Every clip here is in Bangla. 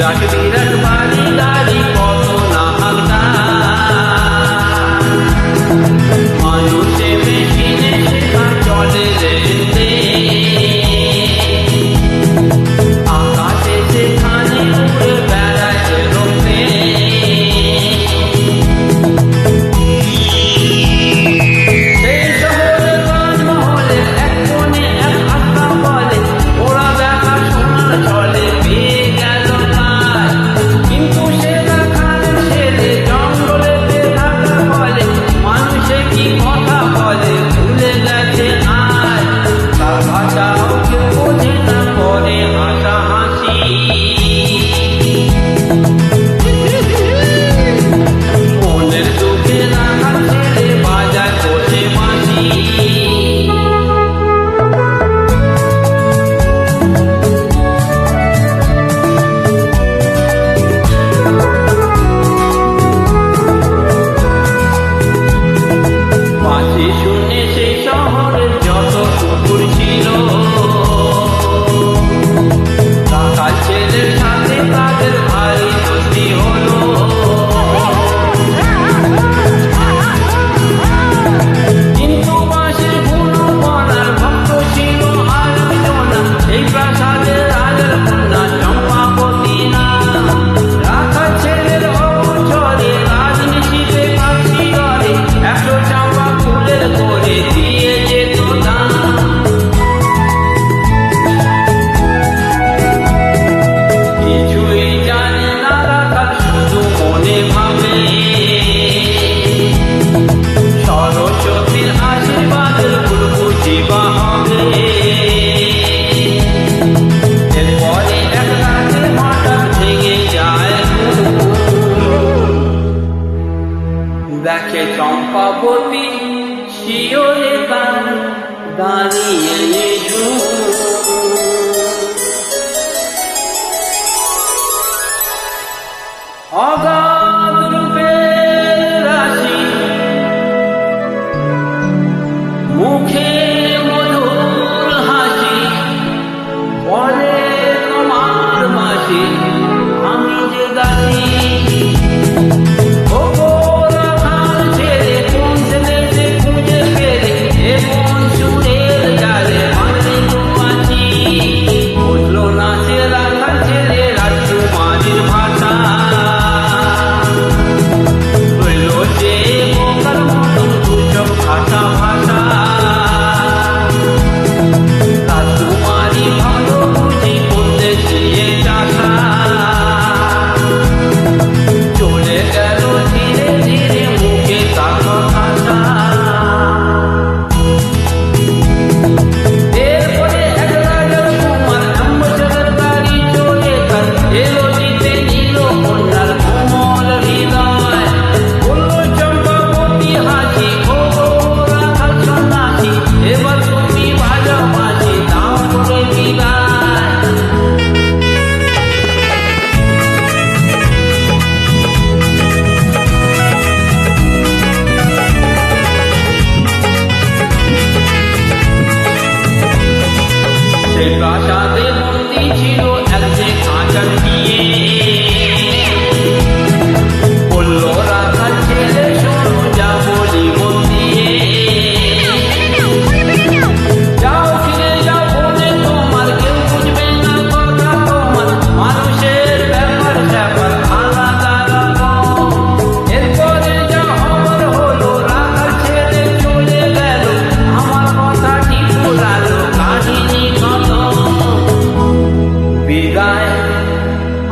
বিরাট বিরাট বাড়ি গাড়ি কত না হালকা মানুষে মেশিনে শেখা চলে রেলতে আকাশে সেখানে উড়ে বেড়ায় রোতে সেই শহরে রাজমহলে এক কোণে এক আত্মা বলে ওরা দেখা শোনার চলে পেয়ে গেল তাই কিন্তু সে দেখার ছেলে জঙ্গলেতে থাকা বলে মানুষে কি কথা বলে ভুলে গেছে আয় তার ভাষাও কেউ বোঝে না করে হাসাহাসি মনের দুঃখে রাখা ছেলে বাজায় বসে বাঁশি বাঁশি শুনে সেই শহরের যত কুকুর ছিল রাখাল ছেলের সাথে তাদের ভারী দোস্তি হলো কিন্তু বাঁশির গুলো পড়ার ভক্ত ছিল আর একজনা এই প্রাসাদের রাজার কন্যা চম্পাবতী না রাখাল ছেলের অগোচরে রাজনীতিতে কাশি করে 100 চাম্পা ফুলের করে দিয়ে যেত দান কিছুই জানে না রাখাল শুধু মনে ভাবে সরস্বতীর আশীর্বাদের ভুল বুঝিবা হবে এরপরে এক রাতে হঠাৎ ভেঙে যায় দেখে চম্পাবতী শিওরে তার দাঁড়িয়ে অগাধ রূপের রাশি মুখে মধুর হাসি বলে তোমার মাসি আমি যে দাসী সেই প্রাসাদে বন্দী ছিল এক যে কাঁচার বিয়ে বলল রাখাল ছেলে শোনো যা বলি মন দিয়ে যাও ফিরে যাও বলে তোমার কেউ বুঝবে না কথা তোমার মানুষের ব্যাপার স্যাপার আলাদা রকম এরপরে যা হবার হলো রাখাল ছেলে চলে গেল আমার কথাটি ভুলালো কাহিনী বিদায়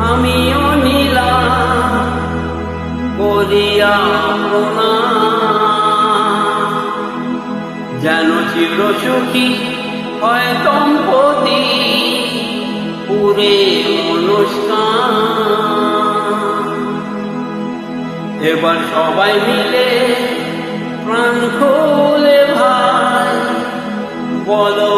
আমিও নিলাম করিয়া যেন চির সুখী হয় দম্পতি পুরে অনুষ্ঠান এবার সবাই মিলে প্রাণ খোলে ভাই বলো